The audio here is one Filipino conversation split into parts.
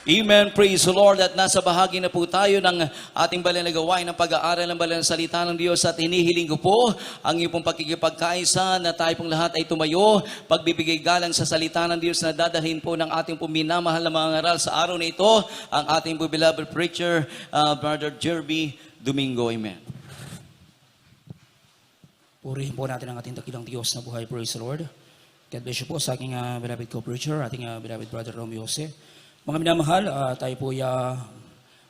Amen. Praise the Lord. At nasa bahagi na po tayo ng ating banal na gawain ng pag-aaral ng banal na salita ng Diyos at hinihiling ko po ang iyong pong pakikipagkaisa na tayo pong lahat ay tumayo, pagbibigay galang sa salita ng Diyos na dadalhin po ng ating pong minamahal na mga ngaral sa araw na ito, ang ating po beloved preacher, Brother Jerby Domingo. Amen. Purihin po natin ang ating dakilang Diyos na buhay. Praise the Lord. God bless you po sa aking beloved co-preacher, ating beloved Brother Romeo Jose. Mga minamahal, tayo po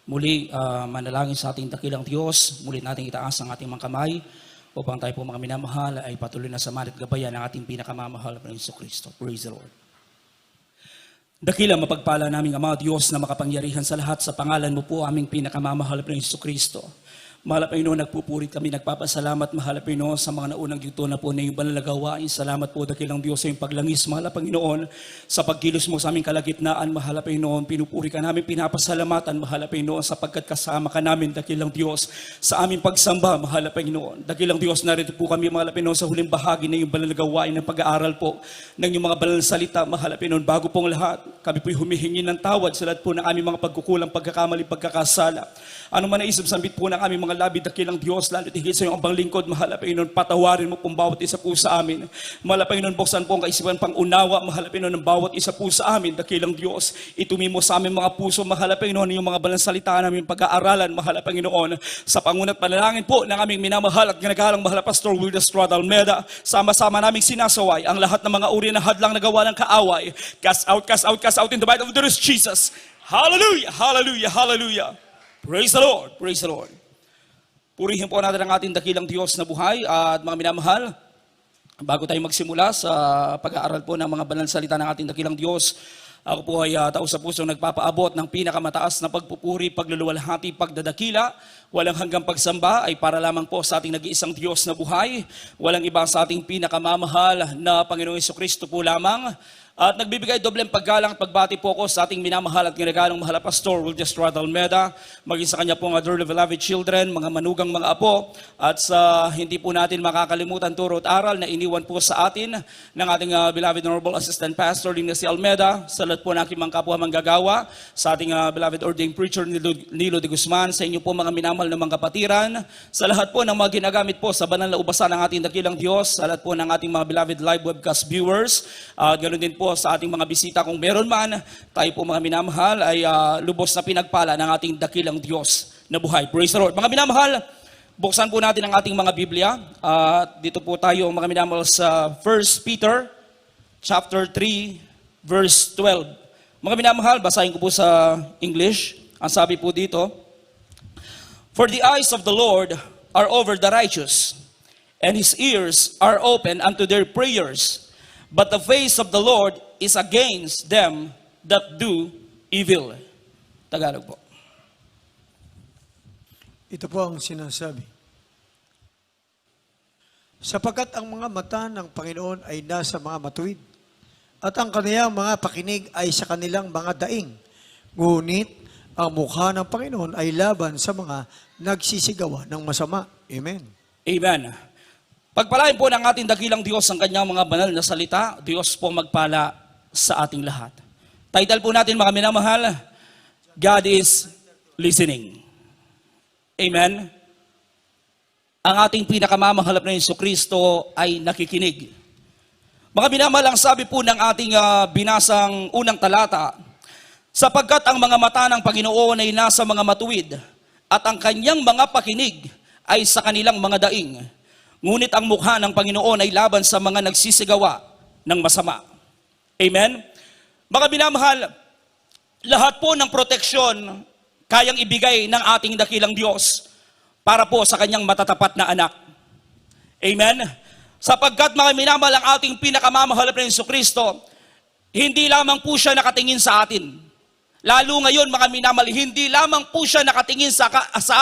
muli manalangin sa ating dakilang Diyos. Muli natin itaas ang ating mga kamay upang tayo po mga minamahal ay patuloy na samahan at gabayan ng ating pinakamamahal na Hesus Kristo. Praise the Lord. Dakila mapagpala naming Ama Diyos na makapangyarihan sa lahat, sa pangalan mo po aming pinakamamahal na Hesus Kristo. Mahal na Panginoon, nagpupuri kami, nagpapasalamat, mahal na Panginoon, sa mga naunang yuto na po na iyong banal na gawain. Salamat po, dakilang Diyos, sa iyong paglangis, mahal na Panginoon, sa pagkilos mo sa aming kalagitnaan, mahal na Panginoon, pinupuri ka namin, pinapasalamatan, mahal na Panginoon, sapagkat kasama ka namin, dakilang Diyos, sa aming pagsamba, mahal na Panginoon. Dakilang Diyos, narito po kami, mahal na Panginoon, sa huling bahagi na iyong banal na gawain ng pag-aaral po ng iyong mga banal na salita, mahal na Panginoon. Bago pong lahat, kami po'y humihingi ng tawad sa lahat po ng aming mga pagkukulang, pagkakamali, pagkakasala. Ano man na isip-sambit po ng aming mga labi, dakilang Diyos, lalo't higit sa iyong abang lingkod, mahal na Panginoon, patawarin mo pong bawat isa po sa amin. Mahal na Panginoon, buksan po ang kaisipan pang unawa, mahal na Panginoon, ng bawat isa po sa amin, dakilang Diyos. Itumi mo sa aming mga puso, mahal na Panginoon, yung mga balang salita namin pag-aaralan, mahal na Panginoon, sa pangunat panalangin po ng aming minamahal at ginagalang mahal na Pastor Wilder Estrada Almeida, sama-sama naming sinasaway ang lahat ng mga uri na hadlang na gawa ng kaaway. Cast out, cast out, cast out in the might of the Lord Jesus. Hallelujah, hallelujah, hallelujah. Praise the Lord, praise the Lord. Purihin po natin ang ating dakilang Diyos na buhay at mga minamahal. Bago tayo magsimula sa pag-aaral po ng mga banal na salita ng ating dakilang Diyos, ako po ay tao sa pusong nagpapaabot ng pinakamataas na pagpupuri, pagluluwalhati, pagdadakila. Walang hanggang pagsamba ay para lamang po sa ating nag-iisang Diyos na buhay. Walang iba sa ating pinakamamahal na Panginoong Jesucristo po lamang. At nagbibigay dobleng paggalang at pagbati po ako sa ating minamahal at ginagalang mahal na Pastor Wilder Estrada Almeida, maging sa kanya pong dearly beloved children, mga manugang mga apo, at sa hindi po natin makakalimutan turo at aral na iniwan po sa atin ng ating beloved Honorable Assistant Pastor Ignacio Almeida, sa lahat po ng aking mga kapwa manggagawa, sa ating beloved ordained preacher Nilo de Guzman, sa inyo po mga minamahal na mga kapatiran, sa lahat po ng mga ginagamit po sa banal na ubasan ng ating dakilang Diyos, sa lahat po ng ating mga beloved live webcast viewers, ganoon din po sa ating mga bisita kung meron man, tayo po mga minamahal ay lubos na pinagpala ng ating dakilang Diyos na buhay. Praise the Lord. Mga minamahal, buksan po natin ang ating mga Biblia. Dito po tayo mga minamahal sa 1 Peter chapter 3 verse 12. Mga minamahal, basahin ko po sa English. Ang sabi po dito, "For the eyes of the Lord are over the righteous, and His ears are open unto their prayers. But the face of the Lord is against them that do evil." Tagalog po. Ito po ang sinasabi. Sapagkat ang mga mata ng Panginoon ay nasa mga matuwid, at ang kaniyang mga pakinig ay sa kanilang mga daing. Ngunit ang mukha ng Panginoon ay laban sa mga nagsisigawa ng masama. Amen. Amen. Pagpalain po ng ating dakilang Diyos ang kanyang mga banal na salita. Diyos po magpala sa ating lahat. Title po natin mga minamahal, God is listening. Amen. Ang ating pinakamamahal na Jesucristo ay nakikinig. Mga minamahal, ang sabi po ng ating binasang unang talata, sapagkat ang mga mata ng Panginoon ay nasa mga matuwid, at ang kanyang mga pakinig ay sa kanilang mga daing. Ngunit ang mukha ng Panginoon ay laban sa mga nagsisigawa ng masama. Amen? Mga minamahal, lahat po ng proteksyon kayang ibigay ng ating dakilang Diyos para po sa kanyang matatapat na anak. Amen? Sapagkat mga minamahal, ang ating pinakamamahal na Jesucristo, hindi lamang po siya nakatingin sa atin. Lalo ngayon mga minamahal, hindi lamang po siya nakatingin sa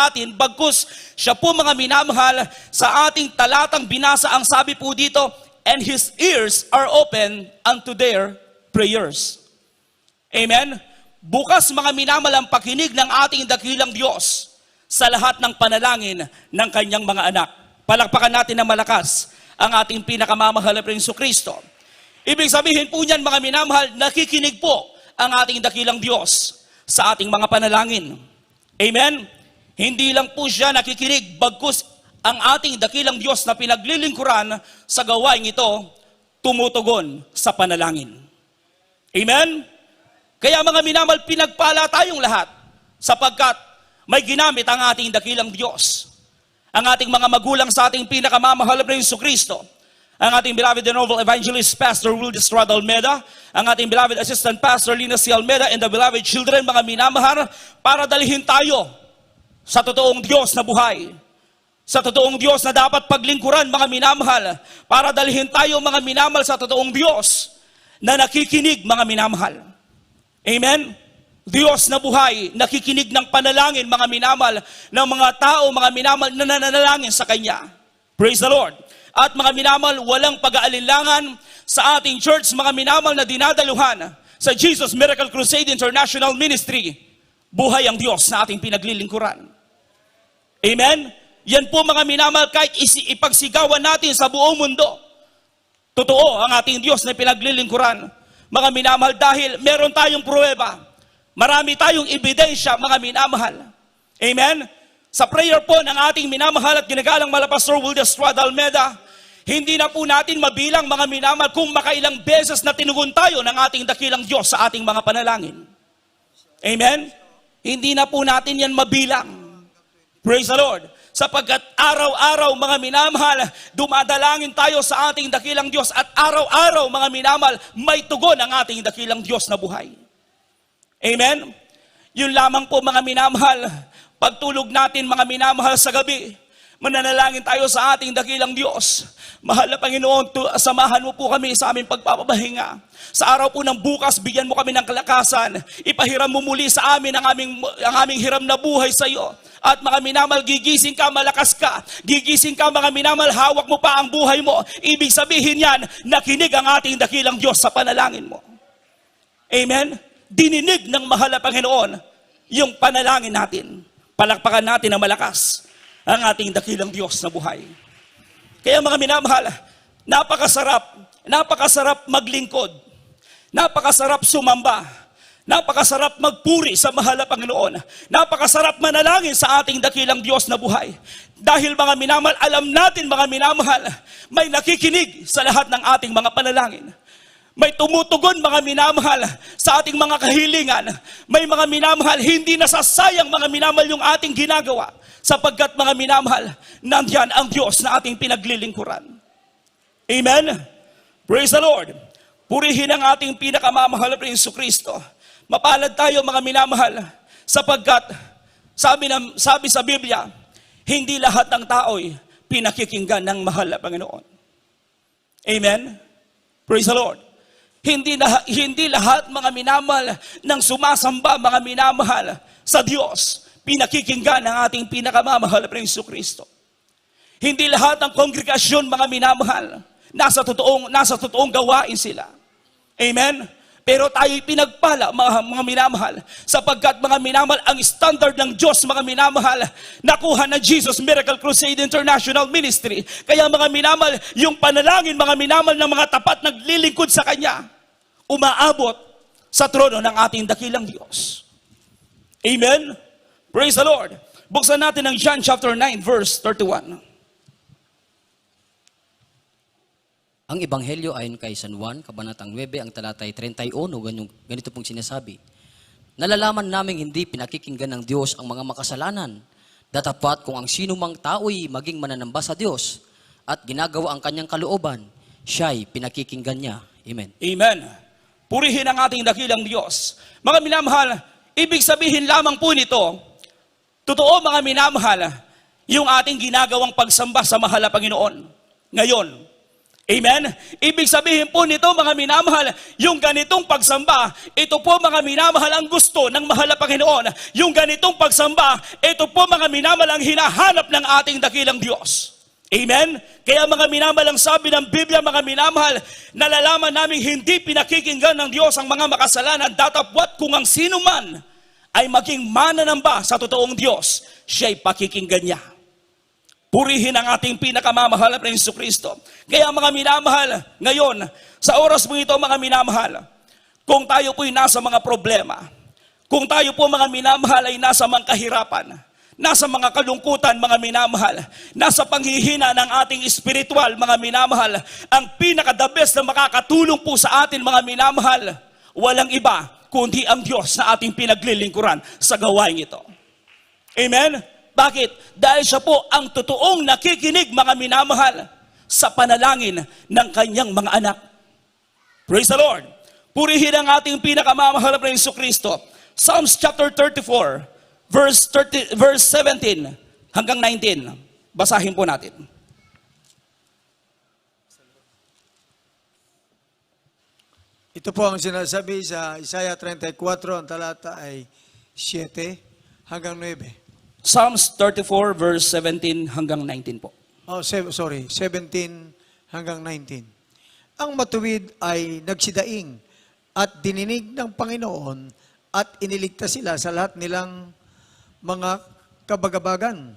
atin, bagkus siya po mga minamahal, sa ating talatang binasa ang sabi po dito, and His ears are open unto their prayers. Amen? Bukas mga minamahal ang pakinig ng ating dakilang Diyos sa lahat ng panalangin ng kanyang mga anak. Palakpakan natin ng malakas ang ating pinakamamahal na Jesucristo. Ibig sabihin po niyan mga minamahal, nakikinig po ang ating dakilang Diyos sa ating mga panalangin. Amen? Hindi lang po siya nakikinig, bagkus ang ating dakilang Diyos na pinaglilingkuran sa gawain ito, tumutugon sa panalangin. Amen? Kaya mga minamahal, pinagpala tayong lahat sapagkat may ginamit ang ating dakilang Diyos. Ang ating mga magulang sa ating pinakamamahal na Jesucristo, ang ating beloved and noble evangelist Pastor Will Estrada Almeida, ang ating beloved assistant Pastor Lina C. Almeida, and the beloved children, mga minamahal, para dalhin tayo sa totoong Diyos na buhay. Sa totoong Diyos na dapat paglingkuran, mga minamahal, para dalhin tayo, mga minamahal, sa totoong Diyos na nakikinig, mga minamahal. Amen? Diyos na buhay, nakikinig ng panalangin, mga minamahal, ng mga tao, mga minamahal, na nananalangin sa Kanya. Praise the Lord. At mga minamahal, walang pag-aalinlangan sa ating church, mga minamahal, na dinadaluhan sa Jesus Miracle Crusade International Ministry. Buhay ang Diyos na ating pinaglilingkuran. Amen? Yan po, mga minamahal, kahit ipagsigawan natin sa buong mundo, totoo ang ating Diyos na pinaglilingkuran. Mga minamahal, dahil meron tayong pruweba. Marami tayong ebidensya, mga minamahal. Amen? Sa prayer po ng ating minamahal at ginagalang Pastor Will Estrada Almeida, hindi na po natin mabilang, mga minamahal, kung makailang beses na tinugon tayo ng ating dakilang Diyos sa ating mga panalangin. Amen? Hindi na po natin yan mabilang. Praise the Lord. Sapagkat araw-araw, mga minamahal, dumadalangin tayo sa ating dakilang Diyos at araw-araw, mga minamahal, may tugon ang ating dakilang Diyos na buhay. Amen? Yun lamang po, mga minamahal, pagtulog natin, mga minamahal, sa gabi, mananalangin tayo sa ating dakilang Diyos. Mahal na Panginoon, samahan mo po kami sa aming pagpapahinga. Sa araw po ng bukas, bigyan mo kami ng kalakasan. Ipahiram mo muli sa amin ang aming hiram na buhay sa iyo. At mga minamahal, gigising ka, malakas ka. Gigising ka, mga minamahal, hawak mo pa ang buhay mo. Ibig sabihin yan, nakinig ang ating dakilang Diyos sa panalangin mo. Amen? Dininig ng mahal na Panginoon yung panalangin natin. Palakpakan natin ng malakas ang ating dakilang Diyos na buhay. Kaya mga minamahal, napakasarap maglingkod. Napakasarap sumamba. Napakasarap magpuri sa mahal na Panginoon. Napakasarap manalangin sa ating dakilang Diyos na buhay. Dahil mga minamahal, alam natin, mga minamahal, may nakikinig sa lahat ng ating mga panalangin. May tumutugon, mga minamahal, sa ating mga kahilingan. May mga minamahal, hindi nasasayang, mga minamahal, yung ating ginagawa. Sapagkat, mga minamahal, nandiyan ang Diyos na ating pinaglilingkuran. Amen? Praise the Lord. Purihin ang ating pinakamamahal na Jesucristo. Mapalad tayo, mga minamahal, sapagkat, sabi sa Biblia, hindi lahat ng tao'y pinakikinggan ng mahal na Panginoon. Amen? Praise the Lord. Hindi lahat, mga minamahal, ng sumasamba, mga minamahal, sa Diyos, pinakikinggan ng ating pinakamamahal na Jesucristo. Hindi lahat ng kongregasyon, mga minamahal, nasa totoong gawain sila. Amen? Pero tayo'y pinagpala, mga minamahal, sapagkat, mga minamahal, ang standard ng Diyos, mga minamahal, nakuha ng Jesus Miracle Crusade International Ministry. Kaya, mga minamahal, yung panalangin, mga minamahal, ng mga tapat naglilingkod sa Kanya, umaabot sa trono ng ating dakilang Diyos. Amen? Praise the Lord. Buksan natin ang John chapter 9, verse 31. Ang Ebanghelyo ayon kay San Juan, Kabanatang 9, ang talatay 31, ganito pong sinasabi. Nalalaman naming hindi pinakikinggan ng Diyos ang mga makasalanan, datapat kung ang sino mang tao'y maging mananamba sa Diyos at ginagawa ang kanyang kalooban, siya'y pinakikinggan niya. Amen. Amen. Purihin ang ating dakilang Diyos. Mga minamahal, ibig sabihin lamang po nito, totoo, mga minamahal, yung ating ginagawang pagsamba sa mahal na Panginoon ngayon. Amen? Ibig sabihin po nito, mga minamahal, yung ganitong pagsamba, ito po, mga minamahal, ang gusto ng mahal na Panginoon. Yung ganitong pagsamba, ito po, mga minamahal, ang hinahanap ng ating dakilang Diyos. Amen? Kaya, mga minamahal, ang sabi ng Biblia, mga minamahal, nalalaman namin hindi pinakikinggan ng Diyos ang mga makasalanan, datapwat kung ang sino man ay maging mananamba sa totoong Diyos, siya'y pakikinggan niya. Purihin ang ating pinakamamahal na Jesucristo. Kaya, mga minamahal, ngayon, sa oras mo ito, mga minamahal, kung tayo po'y nasa mga problema, Kung tayo po mga minamahal ay nasa mga kahirapan, nasa mga kalungkutan mga minamahal, nasa panghihina ng ating espiritual mga minamahal, ang pinaka-the best na makakatulong po sa atin mga minamahal, walang iba kundi ang Diyos na ating pinaglilingkuran sa gawain ito. Amen? Bakit? Dahil siya po ang totoong nakikinig mga minamahal sa panalangin ng kanyang mga anak. Praise the Lord. Purihin ang ating pinakamamahal na Jesucristo. Psalms chapter 34, verse 17 hanggang 19. Basahin po natin. Ito po ang sinasabi sa Isaiah 34, ang talata ay 7 hanggang 9. Psalms 34, verse 17 hanggang 19 po. 17 hanggang 19. Ang matuwid ay nagsidaing at dininig ng Panginoon at iniligtas sila sa lahat nilang mga kabagabagan.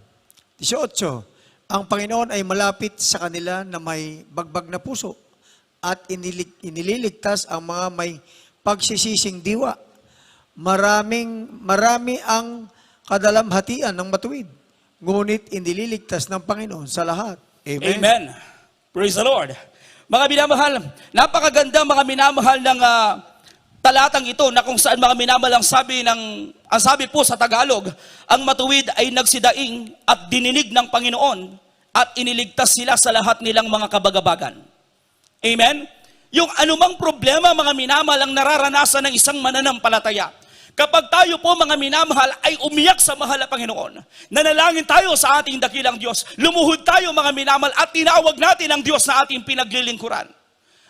18. Ang Panginoon ay malapit sa kanila na may bagbag na puso at inililigtas ang mga may pagsisising diwa. Marami ang kadalamhatian ng matuwid, ngunit inililigtas ng Panginoon sa lahat. Amen. Amen. Praise the Lord. Mga minamahal, napakaganda mga minamahal ng talatang ito na kung saan mga minamahal ang sabi po sa Tagalog, ang matuwid ay nagsidaing at dininig ng Panginoon at iniligtas sila sa lahat nilang mga kabagabagan. Amen? Yung anumang problema mga minamahal ang nararanasan ng isang mananampalataya, kapag tayo po mga minamahal ay umiyak sa mahal na Panginoon, nanalangin tayo sa ating dakilang Diyos, lumuhod tayo mga minamahal at tinawag natin ang Diyos na ating pinaglilingkuran.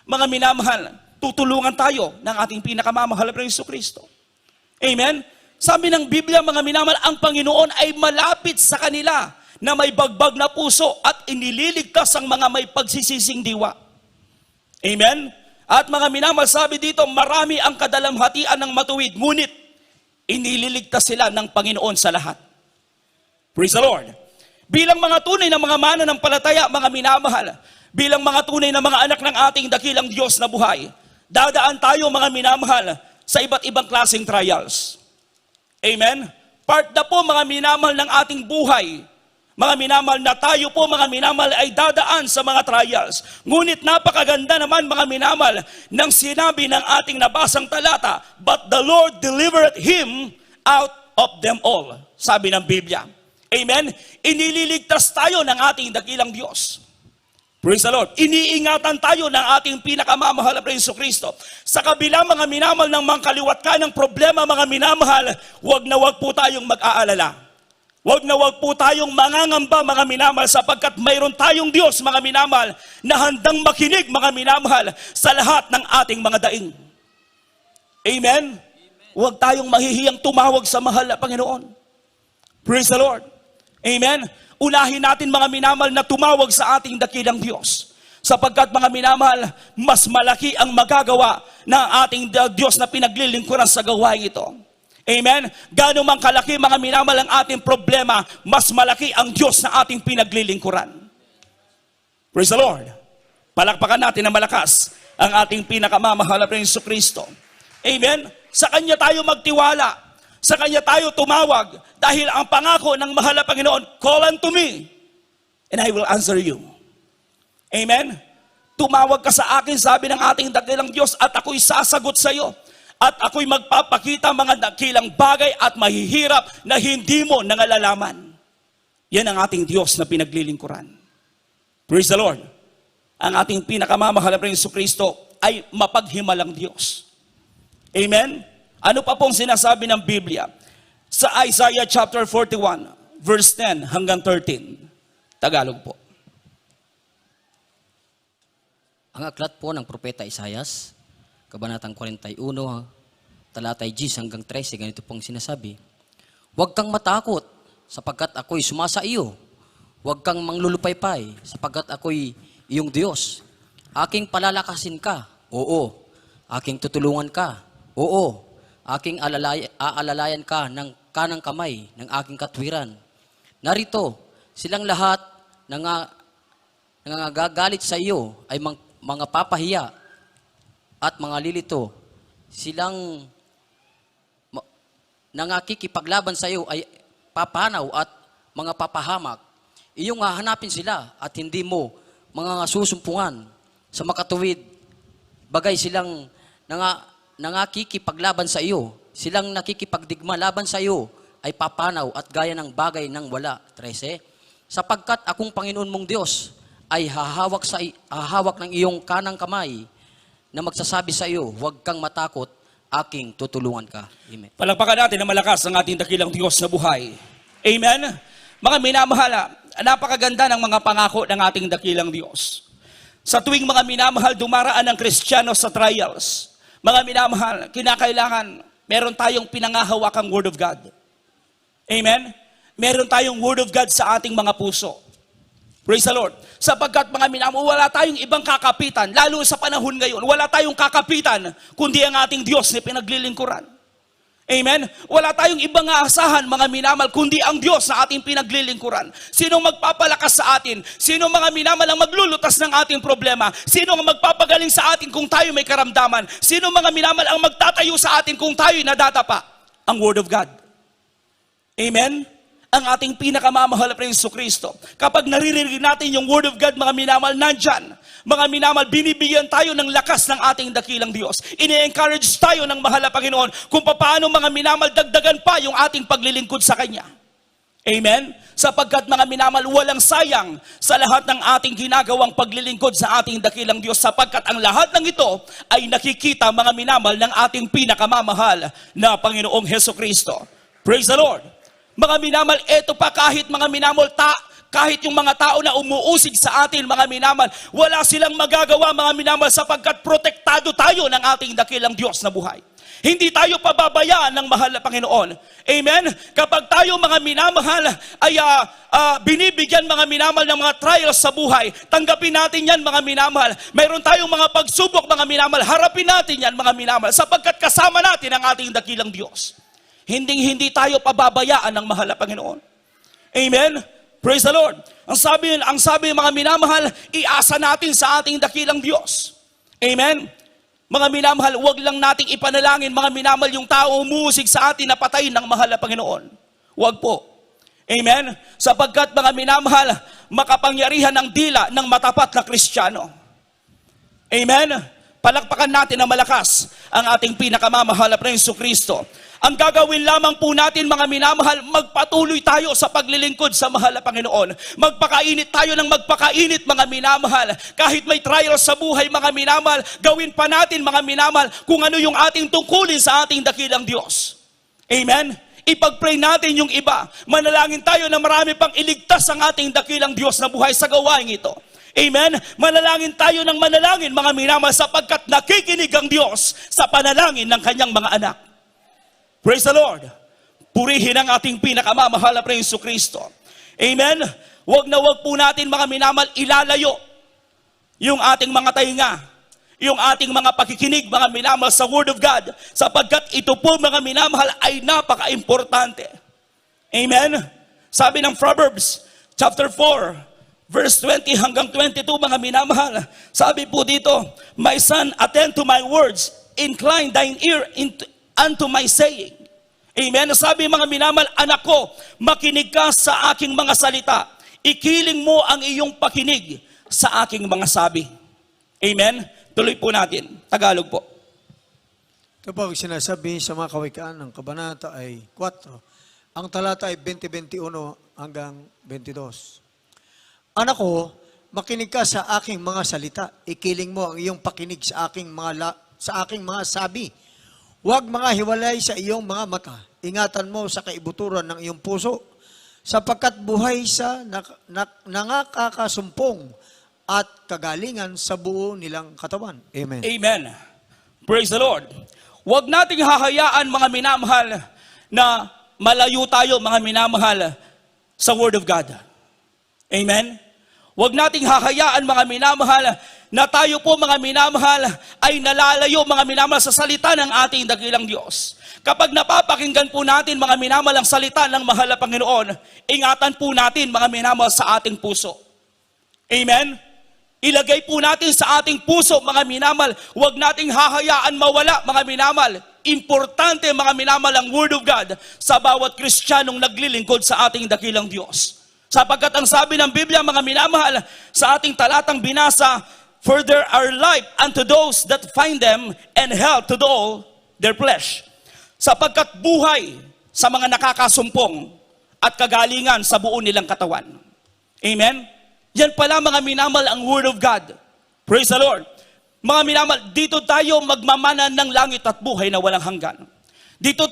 Mga minamahal, tutulungan tayo ng ating pinakamamahal na Jesucristo. Amen? Sabi ng Biblia mga minamahal, ang Panginoon ay malapit sa kanila na may bagbag na puso at inililigtas ang mga may pagsisising diwa. Amen? At mga minamahal, sabi dito, marami ang kadalamhatian ng matuwid, ngunit inililigtas sila ng Panginoon sa lahat. Praise the Lord. Bilang mga tunay na mga mananampalataya, mga minamahal, bilang mga tunay na mga anak ng ating dakilang Diyos na buhay, dadaan tayo mga minamahal sa iba't ibang klaseng trials. Amen? Part na po mga minamahal ng ating buhay. Mga minamahal na tayo po mga minamahal ay dadaan sa mga trials. Ngunit napakaganda naman mga minamahal ng sinabi ng ating nabasang talata, but the Lord delivered him out of them all. Sabi ng Biblia. Amen? Inililigtas tayo ng ating dakilang Diyos. Praise the Lord. Iniingatan tayo ng ating pinakamamahal na Jesucristo. Sa kabila mga minamahal ng mga kaliwat ka ng problema mga minamahal, wag na wag po tayong mag-aalala. Wag na wag po tayong mangangamba mga minamahal sapagkat mayroon tayong Diyos mga minamahal na handang makinig mga minamahal sa lahat ng ating mga daing. Amen? Huwag tayong mahihiyang tumawag sa mahal na Panginoon. Praise the Lord. Amen? Unahin natin mga minamahal na tumawag sa ating dakilang Diyos. Sapagkat mga minamahal, mas malaki ang magagawa ng ating Diyos na pinaglilingkuran sa gawain ito. Amen? Gano'n man kalaki mga minamahal ang ating problema, mas malaki ang Diyos na ating pinaglilingkuran. Praise the Lord. Palakpakan natin na malakas ang ating pinakamamahal na Jesucristo. Amen? Sa Kanya tayo magtiwala. Sa Kanya tayo tumawag dahil ang pangako ng mahal na Panginoon, call unto me and I will answer you. Amen? Tumawag ka sa akin, sabi ng ating dakilang Diyos, at ako'y sasagot sa iyo. At ako'y magpapakita mga dakilang bagay at mahihirap na hindi mo nangalaman. Yan ang ating Diyos na pinaglilingkuran. Praise the Lord. Ang ating pinakamamahal na Jesucristo ay mapaghimalang Diyos. Amen? Ano pa pong sinasabi ng Biblia? Sa Isaiah chapter 41, verse 10 hanggang 13. Tagalog po. Ang aklat po ng Propeta Isaias, Kabanatang 41, talatay 10 hanggang 13, ganito pong sinasabi. Huwag kang matakot, sapagkat ako'y sumasa iyo. Huwag kang manglulupaypay, sapagkat ako'y iyong Diyos. Aking palalakasin ka, oo. Aking tutulungan ka, oo. Aking aalalayan ka ng kanang kamay ng aking katwiran. Narito, silang lahat nangagalit sa iyo ay mga papahiya at mga lilito. Silang nangakikipaglaban sa iyo ay papanaw at mga papahamak, iyong hahanapin sila at hindi mo mga susumpungan sa makatuwid. Bagay silang nangakikipaglaban sa iyo, silang nakikipagdigma laban sa iyo ay papanaw at gaya ng bagay ng wala. 13. Sapagkat akong Panginoon mong Diyos ay hahawak ng iyong kanang kamay na magsasabi sa iyo, huwag kang matakot, aking tutulungan ka. Amen. Palakpakan natin na malakas ang ating dakilang Diyos na buhay. Amen? Mga minamahal, napakaganda ng mga pangako ng ating dakilang Diyos. Sa tuwing mga minamahal, dumaraan ng Kristiyano sa trials. Mga minamahal, kinakailangan meron tayong pinangahawakang Word of God. Amen? Meron tayong Word of God sa ating mga puso. Praise the Lord. Sapagkat mga minamahal, wala tayong ibang kakapitan, lalo sa panahon ngayon, wala tayong kakapitan, kundi ang ating Diyos na pinaglilingkuran. Amen? Wala tayong ibang aasahan, mga minamahal, kundi ang Diyos na ating pinaglilingkuran. Sino magpapalakas sa atin? Sino mga minamahal ang maglulutas ng ating problema? Sino ang magpapagaling sa atin kung tayo may karamdaman? Sino mga minamahal ang magtatayo sa atin kung tayo'y nadadapa? Ang Word of God. Amen? Ang ating pinakamamahal na Jesucristo. Kapag naririnig natin yung Word of God, mga minamahal, nandyan. Mga minamahal, binibigyan tayo ng lakas ng ating dakilang Diyos. Ini-encourage tayo ng mahal na Panginoon kung paano mga minamahal dagdagan pa yung ating paglilingkod sa Kanya. Amen? Sapagkat mga minamahal, walang sayang sa lahat ng ating ginagawang paglilingkod sa ating dakilang Diyos. Sapagkat ang lahat ng ito ay nakikita, mga minamahal, ng ating pinakamamahal na Panginoong Jesucristo. Praise the Lord! Mga minamahal, eto pa kahit mga minamahal, kahit yung mga tao na umuusig sa atin, mga minamahal, wala silang magagawa, mga minamahal, sapagkat protektado tayo ng ating dakilang Diyos na buhay. Hindi tayo pababayaan ng mahal na Panginoon. Amen? Kapag tayo, mga minamahal, ay binibigyan, mga minamahal, ng mga trials sa buhay, tanggapin natin yan, mga minamahal. Mayroon tayong mga pagsubok, mga minamahal, harapin natin yan, mga minamahal, sapagkat kasama natin ang ating dakilang Diyos. Hindi tayo pababayaan ng mahal na Panginoon. Amen? Praise the Lord. Ang sabi mga minamahal, iasa natin sa ating dakilang Diyos. Amen? Mga minamahal, huwag lang nating ipanalangin, mga minamahal, yung tao umuusig sa atin na patayin ng mahal na Panginoon. Huwag po. Amen? Sapagkat mga minamahal, makapangyarihan ang dila ng matapat na Kristiyano. Amen? Palakpakan natin na malakas ang ating pinakamamahal na Jesucristo. Ang gagawin lamang po natin, mga minamahal, magpatuloy tayo sa paglilingkod sa mahal na Panginoon. Magpakainit tayo ng magpakainit, mga minamahal. Kahit may trials sa buhay, mga minamahal, gawin pa natin, mga minamahal, kung ano yung ating tungkulin sa ating dakilang Diyos. Amen? Ipag-pray natin yung iba. Manalangin tayo na marami pang iligtas ang ating dakilang Diyos na buhay sa gawain ito. Amen? Manalangin tayo ng manalangin, mga minamahal, sapagkat nakikinig ang Diyos sa panalangin ng kanyang mga anak. Praise the Lord. Purihin ang ating pinakamamahal na Jesucristo. Amen? Wag na wag po natin, mga minamahal, ilalayo yung ating mga tainga, yung ating mga pakikinig, mga minamahal, sa Word of God, sapagkat ito po, mga minamahal, ay napaka-importante. Amen? Sabi ng Proverbs, chapter 4, verse 20 hanggang 22, mga minamahal, sabi po dito, my son, attend to my words, incline thine ear unto my saying. Amen? Sabi mga minamahal, anak ko, makinig ka sa aking mga salita. Ikiling mo ang iyong pakinig sa aking mga sabi. Amen? Tuloy po natin. Tagalog po. Kapag sinasabi sa mga kawikaan ng kabanata ay 4, ang talata ay 20-21 hanggang 22. Anak ko, makinig ka sa aking mga salita. Ikiling mo ang iyong pakinig sa aking mga sabi. Huwag mga hiwalay sa iyong mga mata. Ingatan mo sa kaibuturan ng iyong puso, sapagkat buhay sa nangakakasumpong at kagalingan sa buo nilang katawan. Amen. Amen. Praise the Lord. Huwag nating hahayaan, mga minamahal, na malayo tayo, mga minamahal, sa Word of God. Amen. Huwag nating hahayaan, mga minamahal, na tayo po, mga minamahal, ay nalalayo, mga minamahal, sa salita ng ating dakilang Diyos. Kapag napapakinggan po natin, mga minamahal, ang salita ng mahal na Panginoon, ingatan po natin, mga minamahal, sa ating puso. Amen? Ilagay po natin sa ating puso, mga minamahal, huwag nating hahayaan mawala, mga minamahal, importante mga minamahal ang Word of God sa bawat Kristiyanong naglilingkod sa ating dakilang Diyos. Sapagkat ang sabi ng Biblia, mga minamahal, sa ating talatang binasa, for there are life unto those that find them and health to all their flesh. Sapagkat buhay sa mga nakakasumpong at kagalingan sa buo nilang katawan. Amen? Yan pala mga minamahal ang Word of God. Praise the Lord. Mga minamahal, dito tayo magmamana ng langit at buhay na walang hanggan. Dito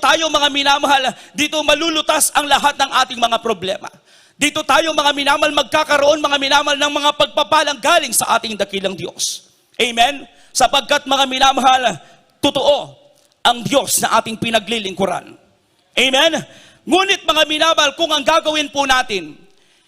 tayo mga minamahal, dito malulutas ang lahat ng ating mga problema. Dito tayo mga minamahal magkakaroon mga minamahal ng mga pagpapalang galing sa ating dakilang Diyos. Amen? Sapagkat mga minamahal, totoo ang Diyos na ating pinaglilingkuran. Amen? Ngunit mga minamahal, kung ang gagawin po natin,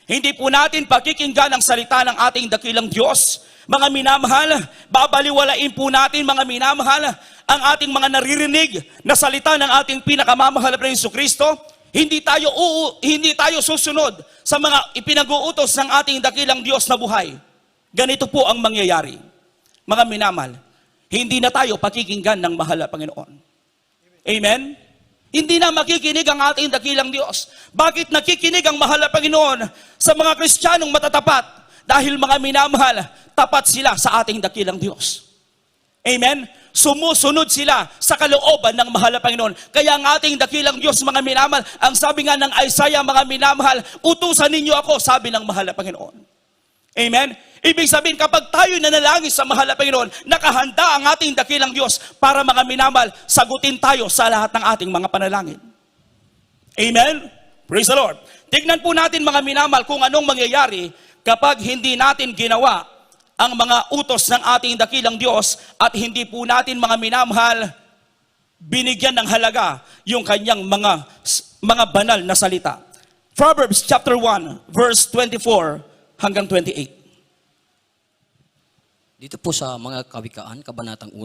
hindi po natin pakikinggan ang salita ng ating dakilang Diyos, mga minamahal, babaliwalain po natin mga minamahal ang ating mga naririnig na salita ng ating pinakamamahal na Jesucristo. Hindi tayo susunod sa mga ipinag-uutos ng ating dakilang Diyos na buhay. Ganito po ang mangyayari. Mga minamahal, hindi na tayo pakikinggan ng mahal na Panginoon. Amen? Hindi na makikinig ang ating dakilang Diyos. Bakit nakikinig ang mahal na Panginoon sa mga Kristiyanong matatapat? Dahil mga minamahal, tapat sila sa ating dakilang Diyos. Amen? Sumusunod sila sa kalooban ng mahal na Panginoon. Kaya ang ating dakilang Diyos, mga minamahal, ang sabi nga ng Isaiah, mga minamahal, utusan ninyo ako, sabi ng mahal na Panginoon. Amen? Ibig sabihin, kapag tayo nanalangin sa mahal na Panginoon, nakahanda ang ating dakilang Diyos para mga minamahal, sagutin tayo sa lahat ng ating mga panalangin. Amen? Praise the Lord. Tignan po natin mga minamahal kung anong mangyayari kapag hindi natin ginawa ang mga utos ng ating dakilang Diyos at hindi po natin mga minamahal binigyan ng halaga yung kanyang mga banal na salita. Proverbs chapter 1 verse 24 hanggang 28. Dito po sa mga kawikaan, kabanatang 1,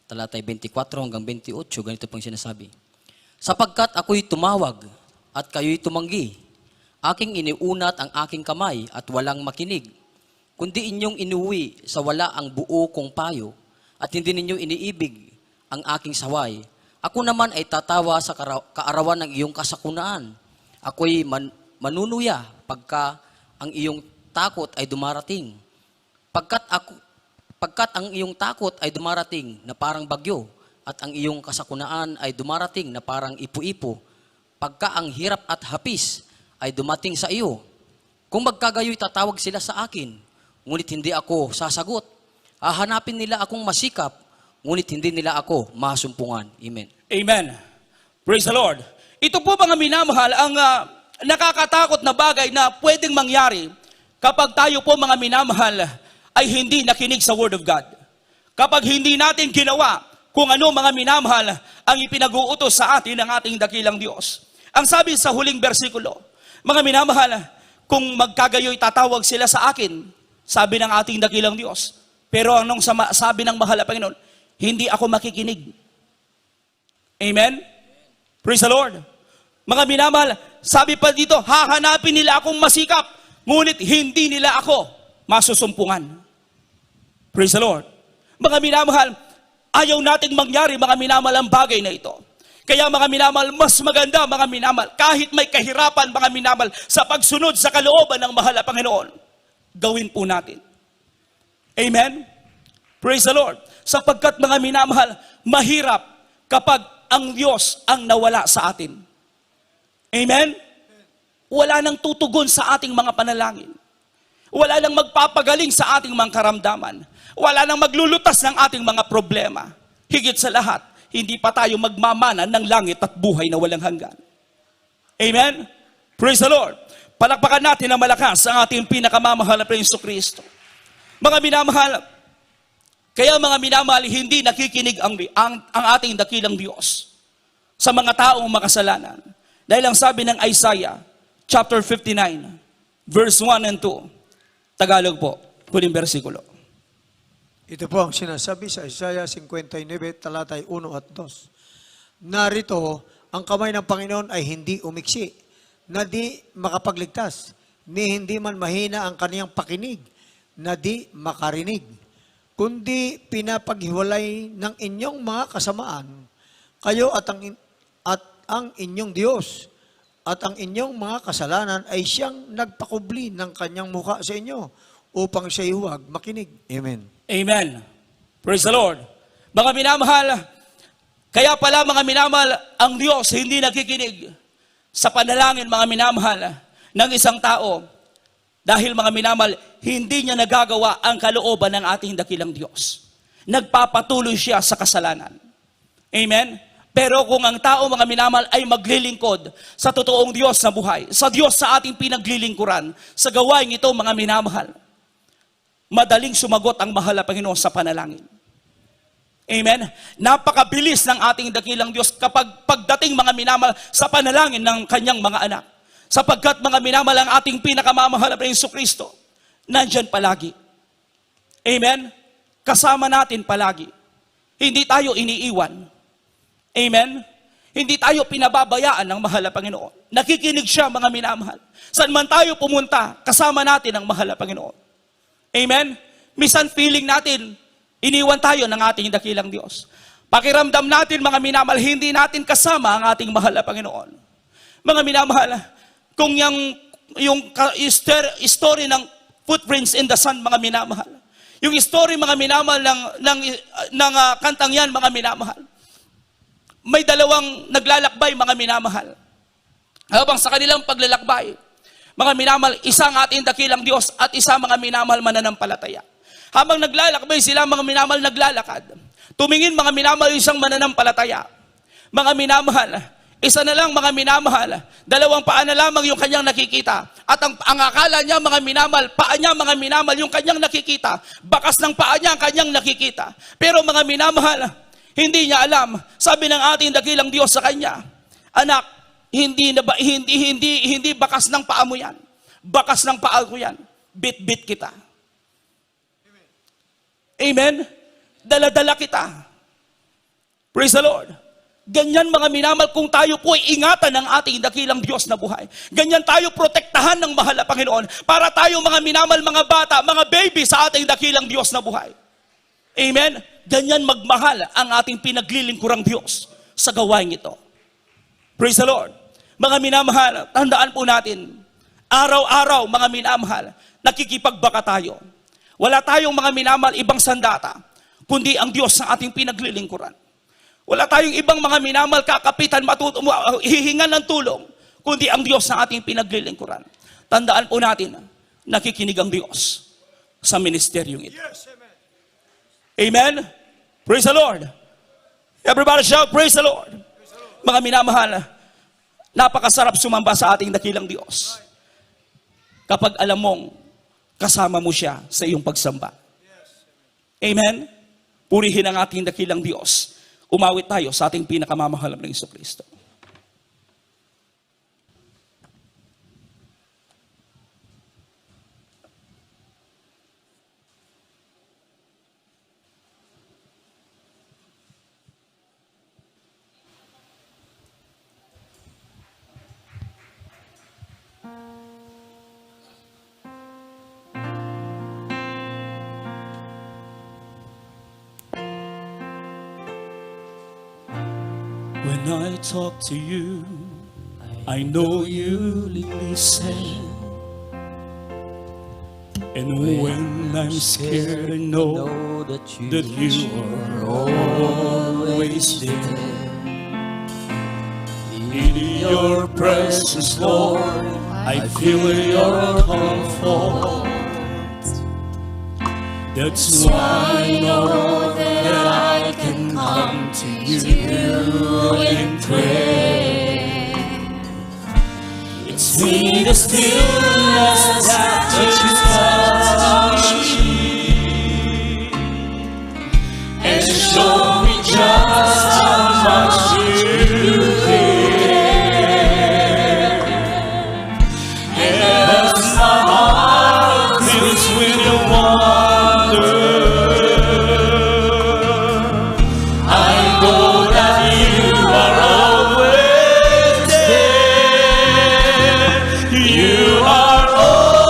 talatay 24 hanggang 28, ganito pong sinasabi. Sapagkat ako'y tumawag at kayo'y tumanggi, aking iniunat ang aking kamay at walang makinig, kundi inyong inuwi sa wala ang buo kong payo at hindi ninyo iniibig ang aking saway. Ako naman ay tatawa sa kaarawan ng iyong kasakunaan. Ako'y manunuya pagka ang iyong takot ay dumarating. Pagkat ang iyong takot ay dumarating na parang bagyo at ang iyong kasakunaan ay dumarating na parang ipu-ipo, pagka ang hirap at hapis ay dumating sa iyo. Kung magkagayoy tatawag sila sa akin, ngunit hindi ako sasagot. Hahanapin nila akong masikap, ngunit hindi nila ako masumpungan. Amen. Amen. Praise the Lord. Ito po mga minamahal ang nakakatakot na bagay na pwedeng mangyari kapag tayo po mga minamahal ay hindi nakinig sa Word of God. Kapag hindi natin ginawa kung ano mga minamahal ang ipinag-uutos sa atin ng ating dakilang Diyos. Ang sabi sa huling bersikulo, mga minamahal, kung magkagayoy tatawag sila sa akin, sabi ng ating dakilang Diyos. Pero anong sabi ng mahal na Panginoon? Hindi ako makikinig. Amen? Praise the Lord. Mga minamahal, sabi pa dito, hahanapin nila akong masikap, ngunit hindi nila ako masusumpungan. Praise the Lord. Mga minamahal, ayaw nating mangyari mga minamahal ang bagay na ito. Kaya mga minamahal, mas maganda mga minamahal, kahit may kahirapan mga minamahal sa pagsunod sa kalooban ng mahal na Panginoon, gawin po natin. Amen? Praise the Lord. Sapagkat mga minamahal, mahirap kapag ang Diyos ang nawala sa atin. Amen? Wala nang tutugon sa ating mga panalangin. Wala nang magpapagaling sa ating mga karamdaman. Wala nang maglulutas ng ating mga problema. Higit sa lahat, hindi pa tayo magmamana ng langit at buhay na walang hanggan. Amen? Praise the Lord. Palakpakan natin na malakas ang ating pinakamamahal na Jesucristo. Mga minamahal, kaya mga minamahal, hindi nakikinig ang ating dakilang Diyos sa mga taong makasalanan. Dahil ang sabi ng Isaiah, chapter 59, verse 1 and 2, Tagalog po, huling bersikulo. Ito po ang sinasabi sa Isaiah 59, talatay 1 at 2. Narito, ang kamay ng Panginoon ay hindi umiksi, na di makapagligtas, ni hindi man mahina ang kaniyang pakinig, na di makarinig. kundi pinapaghiwalay ng inyong mga kasamaan, kayo at ang inyong Diyos, at ang inyong mga kasalanan ay siyang nagpakubli ng kanyang mukha sa inyo upang siya'y huwag makinig. Amen. Amen. Praise the Lord. Mga minamahal, kaya pala mga minamahal, ang Diyos hindi nakikinig sa panalangin mga minamahal ng isang tao dahil mga minamahal, hindi niya nagagawa ang kalooban ng ating dakilang Diyos. Nagpapatuloy siya sa kasalanan. Amen? Pero kung ang tao mga minamahal ay maglilingkod sa totoong Diyos na buhay, sa Diyos sa ating pinaglilingkuran, sa gawain ito mga minamahal, madaling sumagot ang mahal na Panginoon sa panalangin. Amen? Napakabilis ng ating dakilang Diyos kapag pagdating mga minamahal sa panalangin ng kanyang mga anak. Sapagkat mga minamahal ang ating pinakamamahal na Hesus Kristo, nandyan palagi. Amen? Kasama natin palagi. Hindi tayo iniiwan. Amen? Hindi tayo pinababayaan ng mahal na Panginoon. Nakikinig siya mga minamahal. Saan man tayo pumunta, kasama natin ang mahal na Panginoon. Amen? Minsan feeling natin, iniwan tayo ng ating dakilang Diyos. Pakiramdam natin mga minamahal, hindi natin kasama ang ating mahal na Panginoon. Mga minamahal, kung yung story ng Footprints in the Sun, mga minamahal. Yung story, mga minamahal, ng kantang yan, mga minamahal. May dalawang naglalakbay, mga minamahal. Habang sa kanilang paglalakbay, mga minamahal, isang ating dakilang Diyos at isa mga minamahal mananampalataya. Habang naglalakbay sila, mga minamahal naglalakad. Tumingin mga minamahal yung isang mananampalataya. Mga minamahal, isa na lang mga minamahal, dalawang paa na lamang yung kanyang nakikita. At ang akala niya mga minamahal, paa niya mga minamahal yung kanyang nakikita. Bakas ng paa niya ang kanyang nakikita. Pero mga minamahal, hindi niya alam. Sabi ng ating dakilang Diyos sa kanya, anak, hindi bakas ng paa mo yan. Bakas ng paa ko yan. Bit-bit kita. Amen? Dala-dala kita. Praise the Lord. Ganyan mga minamahal, kung tayo po ay ingatan ng ating dakilang Diyos na buhay. Ganyan tayo protektahan ng mahal na Panginoon para tayo mga minamahal, mga bata, mga baby sa ating dakilang Diyos na buhay. Amen? Ganyan magmahal ang ating pinaglilingkurang Diyos sa gawain ito. Praise the Lord. Mga minamahal, tandaan po natin, araw-araw mga minamahal, nakikipagbaka tayo. Wala tayong mga minamahal ibang sandata, kundi ang Diyos sa ating pinaglilingkuran. Wala tayong ibang mga minamahal kakapitan, hihingan ng tulong, kundi ang Diyos na ating pinaglilingkuran. Tandaan po natin, nakikinig ang Diyos sa ministeryong ito. Yes, amen. Amen? Praise the Lord. Everybody shout, praise the Lord. Mga minamahal, napakasarap sumamba sa ating dakilang Diyos. Kapag alam mong kasama mo siya sa iyong pagsamba. Amen? Purihin ang ating dakilang Diyos. Umawit tayo sa ating pinakamamahal ng Hesus Kristo. When I talk to you, I know you listen. And when I'm scared, I know that you are always there. In your presence, Lord, I feel your comfort. That's why I know that I can come to you in prayer. It's sweet the stillness that you touch me and show me just how much you care. And as my heart fills with your wonder, you are all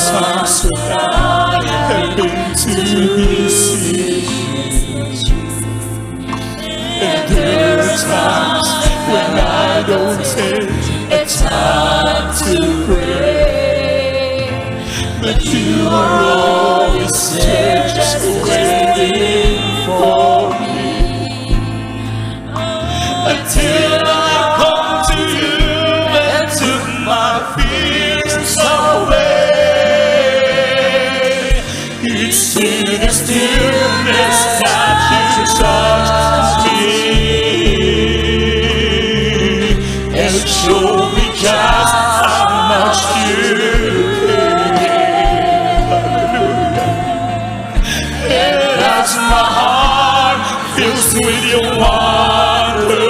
times when I have been too busy, and there are times when I don't take a time to pray, but you are always there just waiting for me, until I come to you and took my fears away. It's in the stillness that you touch me and show me just how much you care. And as my heart fills with your wonder,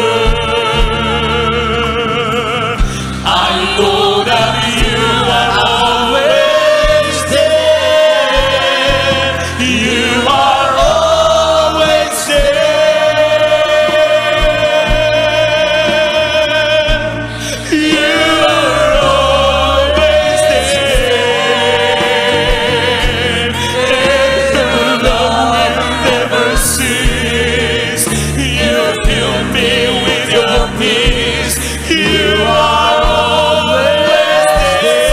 I know that you are always there. You are always there. You are always there. And your love will never cease. You fill me with your peace. You are always there.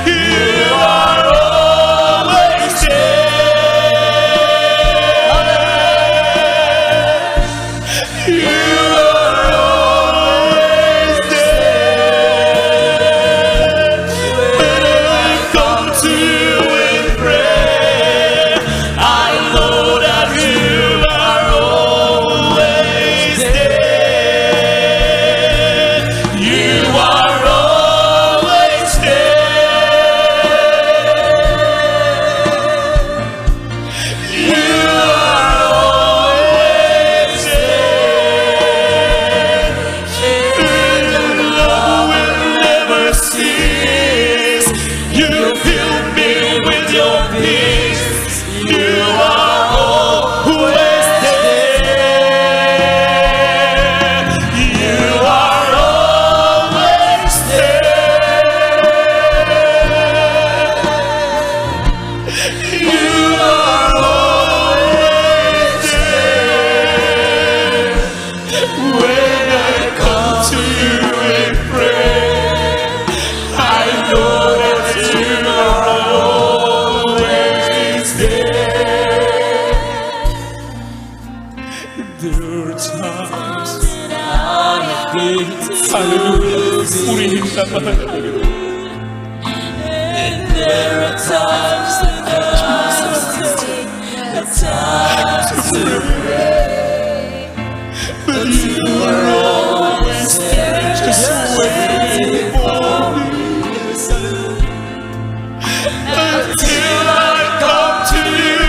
You are always there. You are always there. When I come to you in prayer, I know that you are always there. You are always there. You are always there. And your love will never cease. You fill me with your peace. You are always there. You are always there. You are always there. When I come to you in prayer, I know that you are always there. There are times, hallelujah, 우리 힘과 하나님. And there are times that I take the time to pray, but you are always there, just waiting for me, until I come to you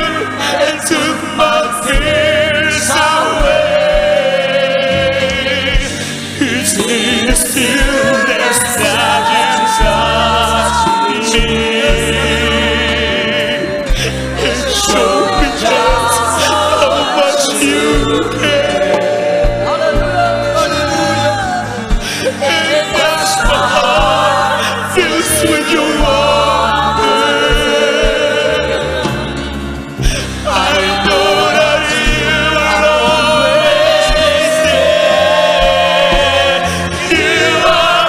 and took my fears away. It's in the stillness that you touch me and show me just how much you care. And as my heart fills with your wonder, I know that you are always there. You are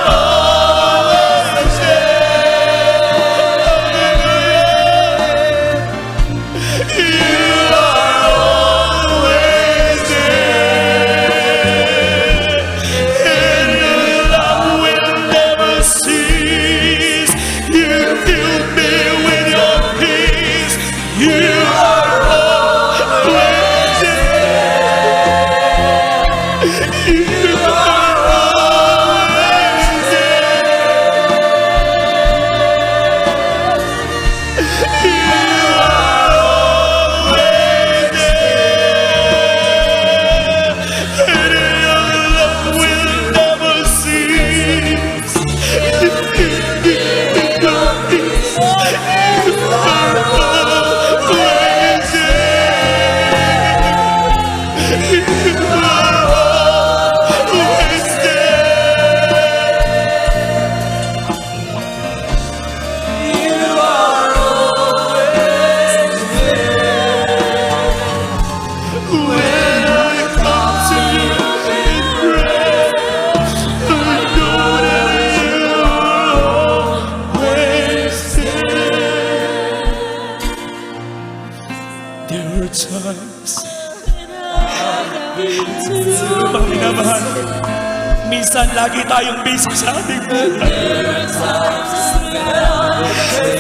Minsan lagi tayong busy sa ating buhay.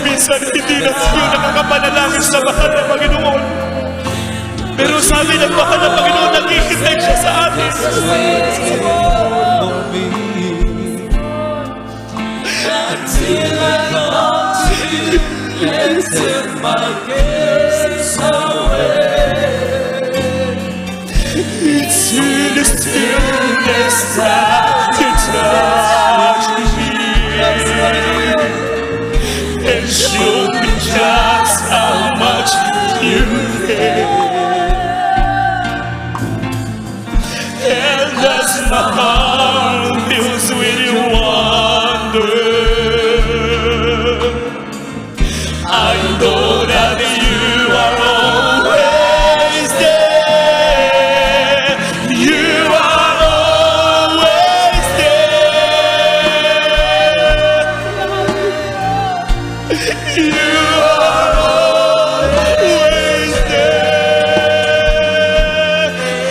Minsan hindi na tayo nakakapanalangin sa mahal na Panginoon. Pero sabi ng mahal na Panginoon, naghihintay siya sa atin. It's in the stillness that you touch me and show me just how much you care. And as my heart fills with your wonder, I know that you are always there. You are always there. You are always there.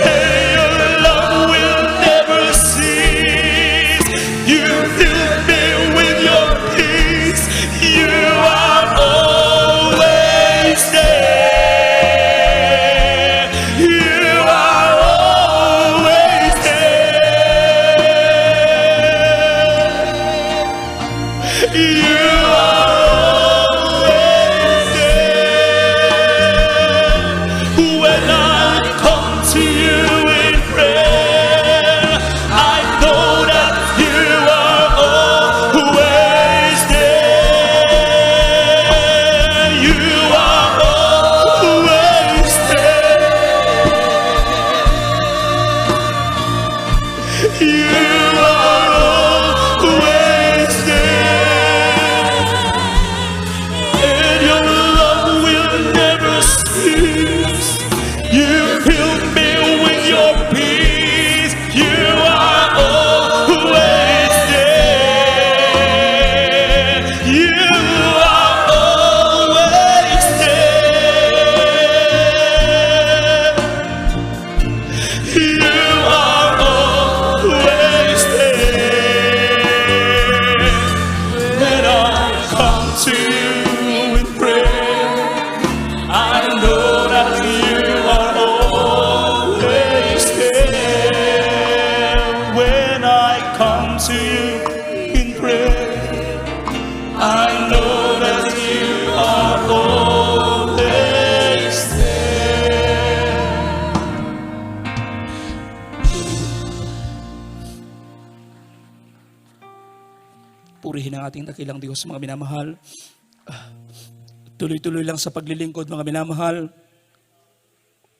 And your love will never cease. You fill me with your peace. You are always there. You are always there. You are always there. When I come to you in prayer, I know that you are always there. You are always there. You are always there. And your love will never cease. You fill me with your peace. You are always there. You are always there. You are always there. When I come to you in prayer, I know that you are always there. When I come to you in prayer, I know that you are always there. Purihin ang ating dakilang Diyos, mga minamahal. Tuloy-tuloy lang sa paglilingkod, mga minamahal.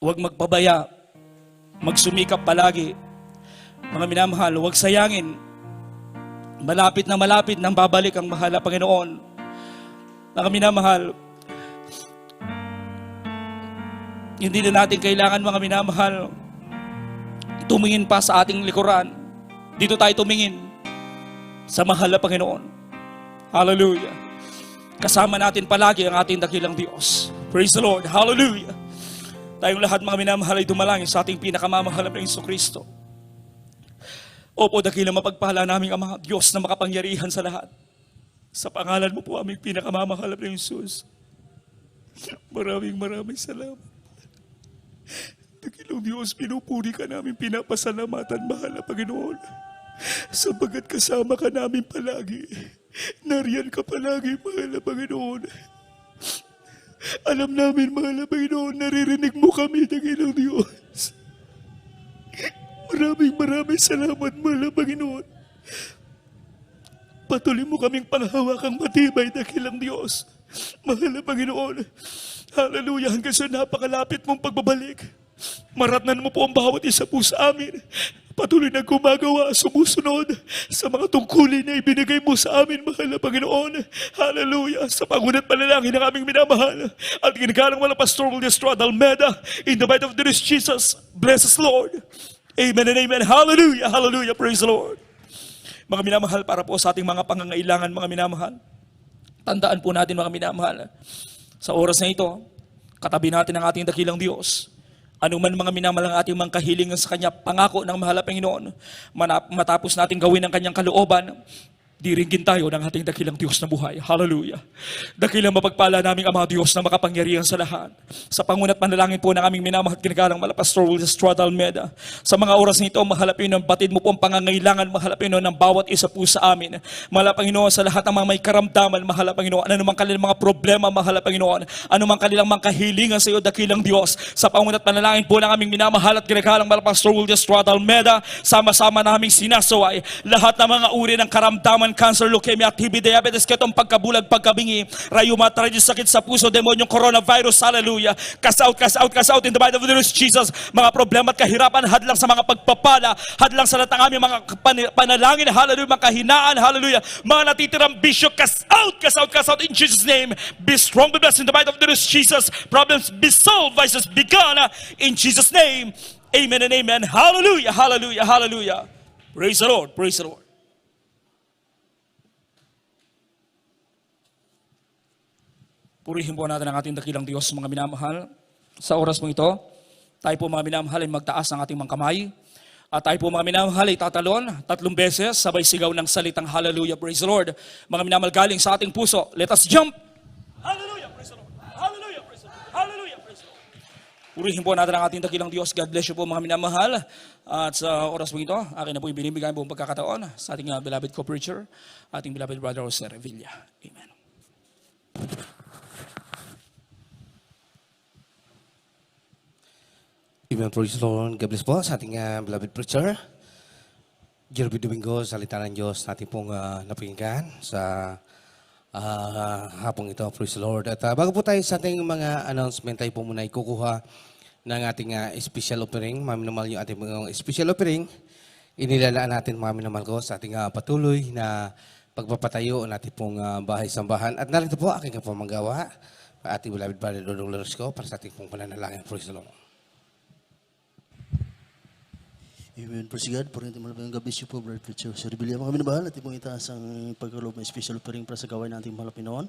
Huwag magpabaya. Magsumikap palagi. Mga minamahal, huwag sayangin. Malapit nang babalik ang mahal na Panginoon. Mga minamahal, hindi na natin kailangan, mga minamahal, tumingin pa sa ating likuran. Dito tayo tumingin sa mahal na Panginoon. Hallelujah. Kasama natin palagi ang ating dakilang Diyos. Praise the Lord. Hallelujah. Tayong lahat, mga minamahal, ay dumalangin sa ating pinakamamahal na Jesucristo. Opo, dakilang mapagpala naming Ama, Diyos na makapangyarihan sa lahat. Sa pangalan mo po aming pinakamamahal na Jesus. Maraming salamat. Dakilang Diyos, pinupuri ka namin, pinapasalamatan, mahal na Panginoon. Sapagat kasama ka namin palagi. Nariyan ka palagi, mahal na Panginoon. Alam namin, mahal na Panginoon, naririnig mo kami, dakilang Diyos. Maraming salamat, mahal na Panginoon. Patuloy mo kaming panghawakang matibay, dakilang Diyos. Mahal na Panginoon. Hallelujah, hanggang sa napakalapit mong pagbabalik. Maratnan mo po ang bawat isa po sa amin. Patuloy na gumagawa, sumusunod sa mga tungkulin na ibinigay mo sa amin, mahal na Panginoon. Hallelujah. Sa pagunat panalangin ng aming minamahal at ginagalang wala Pastor William Estrada Almeida, in the might of the Lord Jesus, bless us, Lord. Amen and amen. Hallelujah. Hallelujah. Praise the Lord. Mga minamahal, para po sa ating mga pangangailangan, mga minamahal, tandaan po natin, mga minamahal, sa oras na ito, katabi natin ang ating dakilang Diyos Ano man mga minamalang ating mga kahilingan sa Kanya, pangako ng mahal na Panginoon, matapos natin gawin ang Kanyang kalooban, diringgin tayo ng ating dakilang Diyos na buhay. Hallelujah. Dakilang mapagpala naming Ama Diyos na makapangyarihan sa lahat. Sa pangunat panalangin po ng aming minamahal at ginagalang Pastor Willis Estrada Almeida. Sa mga oras nito, mahal na Panginoon, batid mo po ang pangangailangan, mahal na Panginoon, ng bawat isa po sa amin. Mahal na Panginoon, sa lahat ng mga may karamdaman, mahal na Panginoon, ano mang kanilang mga problema, mahal na Panginoon, ano mang kanilang mga kahilingan sa iyo, dakilang Diyos. Sa pangunat panalangin po ng aming minamahal at ginagalang Pastor Willis Estrada Almeida, sama-sama naming sinasaway lahat ng mga uri ng karamdaman, cancer, leukemia, TB, diabetes, ketong pagkabulag, pagkabingi, rheumatism, sakit sa puso, demonyong coronavirus, hallelujah. Cast out in the mighty name of Jesus. Mga problema at kahirapan, hadlang sa mga pagpapala, hadlang sa lahat ng aming mga panalangin, hallelujah, mga kahinaan, hallelujah. Mga natitirang bisyo, cast out in Jesus' name. Be strong, be blessed in the mighty name of Jesus. Problems be solved, vices be gone, in Jesus' name. Amen and amen. Hallelujah, hallelujah, hallelujah. Praise the Lord, praise the Lord. Purihin po natin ang ating dakilang Diyos, mga minamahal. Sa oras mo ito, tayo po mga minamahal ay magtaas ang ating mga kamay. At tayo po mga minamahal ay tatalon 3 beses, sabay sigaw ng salitang hallelujah, praise the Lord. Mga minamahal galing sa ating puso, let us jump! Hallelujah, praise the Lord! Hallelujah, praise the Lord! Hallelujah, praise the Lord! Purihin po natin ang ating dakilang Diyos. God bless you po mga minamahal. At sa oras mo ito, akin na po ibinibigay po ang pagkakataon sa ating beloved co-preacher, ating beloved brother Jose Revilla. Amen. Amen, praise the Lord. God bless po sa ating beloved preacher. Jeremy Domingo, salita ng Diyos natin pong napakinggan sa hapong ito, praise the Lord. At bago po tayo sa ating mga announcement, tayo po muna ikukuha ng ating special offering. Maminamal yung ating mga special offering. Inilalaan natin, maminamal ko, sa ating patuloy na pagpapatayo natin pong bahay-sambahan. At narito po aking kapamanggawa, ating beloved brother Dodong Laresco, para sa ating pong pananalangin, praise the Lord. Amen. Praise God. Purihin natin malapit ng gabi siya po, Brother Preacher. Sa Rebellion, mga minabahal, at ipong itaas ang pagkaloob ng special offering para sa gawain nating mahal na Pinoon.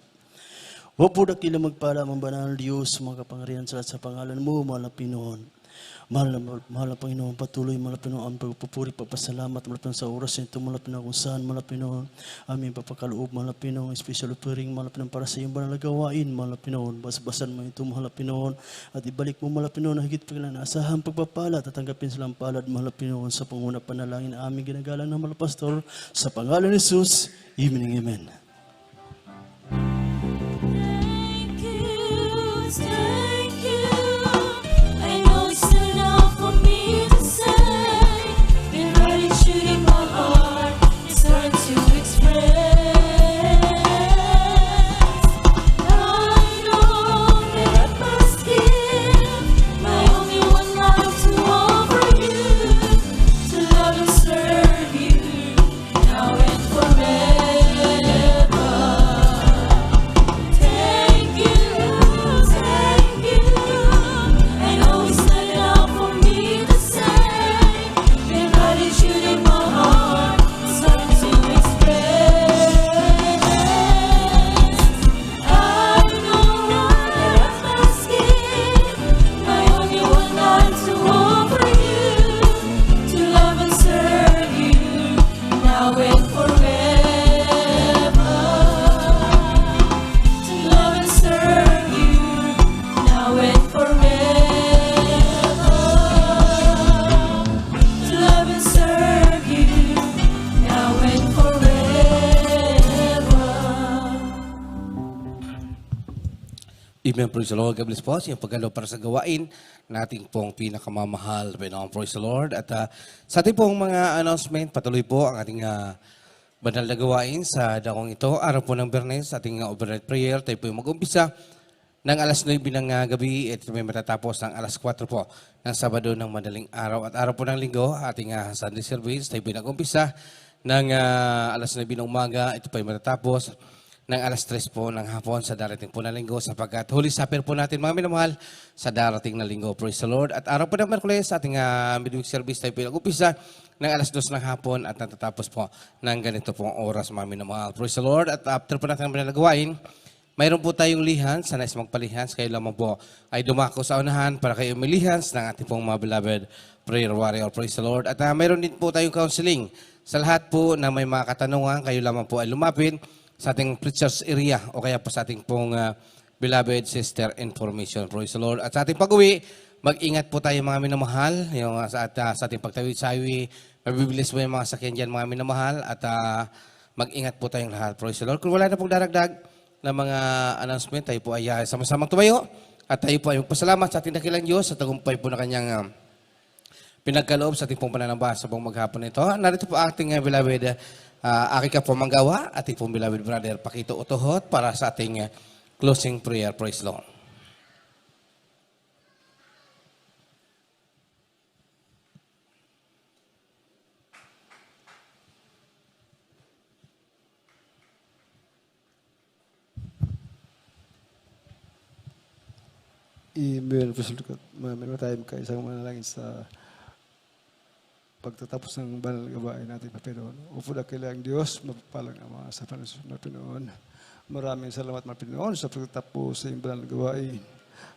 Wapo dakila magpala ang banal na Diyos, mga kapangyarihan sa pangalan mo, mahal na Pinoon. Mahal na Panginoon, patuloy, mahal na Pinoon, ang pagpupuri, pagpasalamat, mahal na Pinoon sa oras nito, mahal na Pinoon kung saan, mahal na Pinoon, aming papakaloob, mahal na Pinoon, special offering, mahal na Pinoon, para sa iyong banal na gawain, mahal na Pinoon, basbasan mo ito, mahal na Pinoon, at ibalik mo, mahal na Pinoon, na higit pa kailan naasahan pagpapala, tatanggapin silang palad, mahal na Pinoon, sa panguna panalangin na aming ginagalang ng mahal na Pastor, sa pangalan ni Jesus, amen and amen. Thank you. I know it's not enough for me to say. Been really shooting my heart. It's hard to express. I know that I must give my only one life to offer you, to love and serve you now and forever. Thank you. I know it's not enough for me to say. Been really shooting my heart. It's hard to express. I know that I must give my only one life to offer you, to love and serve you now and forever. To love and serve you now and forever. To love and serve you now and forever. Amen, praise the Lord. God bless po sa iyong pagkalo para sa gawain nating pong pinakamamahal. Pinoon, praise the Lord. At sa ating pong mga announcement, patuloy po ang ating banal na gawain sa dakong ito. Araw po ng Biyernes, ating overnight prayer. Tayo po yung mag-umpisa ng alas 9 ng gabi. Ito may matatapos ng alas 4 po ng Sabado ng madaling araw. At araw po ng Linggo, ating Sunday service. Tayo po yung nag-umpisa ng alas 9 ng umaga. Ito po yung matatapos ng alas 3 po ng hapon sa darating po na linggo, sapagkat Holy Supper po natin, mga minamahal, sa darating na linggo. Praise the Lord. At araw po ng Merkules, sa ating midweek service, tayo po nag-umpisa ng alas 2 ng hapon at natatapos po ng ganito pong oras, mga minamahal. Praise the Lord. At after po natin ang gawain, mayroon po tayong lihans, sa nais magpalihans, kayo lamang po ay dumako sa unahan para kayo umilihans ng ating pong mga beloved prayer warrior. Praise the Lord. At mayroon din po tayong counseling. Sa lahat po na may mga katanungan, kayo lamang po ay lumapit sa ating preacher's area o kaya po sa ating pong beloved sister information. Praise the Lord. At sa ating pag-uwi, mag-ingat po tayo mga minamahal. Yung, sa ating pagtawid-sawi, mabibilis po yung mga sakyan dyan mga minamahal. At mag-ingat po tayong lahat. Praise the Lord. Kung wala na pong daragdag na mga announcement, tayo po ay sama-samang tumayo. At tayo po ay magpasalamat sa ating dakilang Diyos sa tagumpay po na kanyang pinagkaloob sa ating pong pananamba sa buong maghapon nito. Narito po ating beloved Aki ka po manggawa, ating pong beloved brother Pakito Utohot para sa ating closing prayer. Praise the Lord. Amen. Meron tayo kaisang manalangin sa pagtatapos ng banal na gawain natin na Pinoon. Upo na kailangang Diyos, mapapalang Ama sa Panginoon na Pinoon. Maraming salamat mga Pinoon sa pagtatapos sa iyong banal na gawain.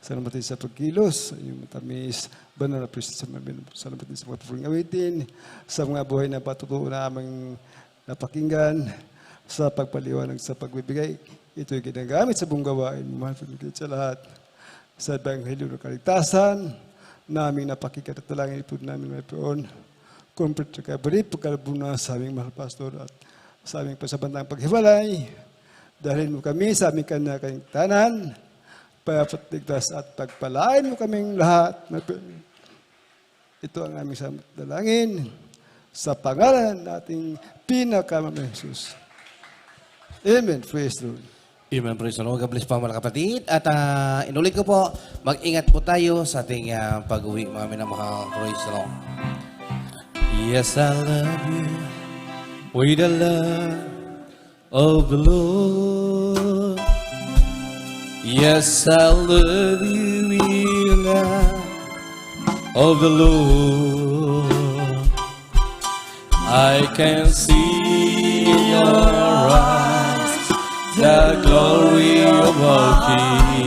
Salamat din sa pagkilos, sa iyong matamis, banal na Kristo sa mga salamat din sa mga pupuling awitin, sa mga buhay na patutuo na aming napakinggan, sa pagpaliwanag sa pagbibigay. Ito'y ginagamit sa buong gawain, mahal sa lahat. Sa Ebanghelyo ng Kaligtasan, naming napakikat at talangin ito namin mga Pinoon. Kumplit sa kabalit, pagkalabuna sa aming mahal pastor at sa aming pasabandang paghiwalay. Dalhin mo kami sa aming kanyang tanan, papatigtas at pagpalain mo kaming lahat. Ito ang aming dalangin sa pangalan nating pinakamamay Jesus. Amen. Praise the Lord. Amen. Praise the Lord. God bless po mga kapatid. At inulit ko po, mag-ingat po tayo sa ating pag-uwi mga minamahal. Praise the Lord. Yes, I love you with the love of the Lord. Yes, I love you with the love of the Lord. I can see in your eyes the glory of our King.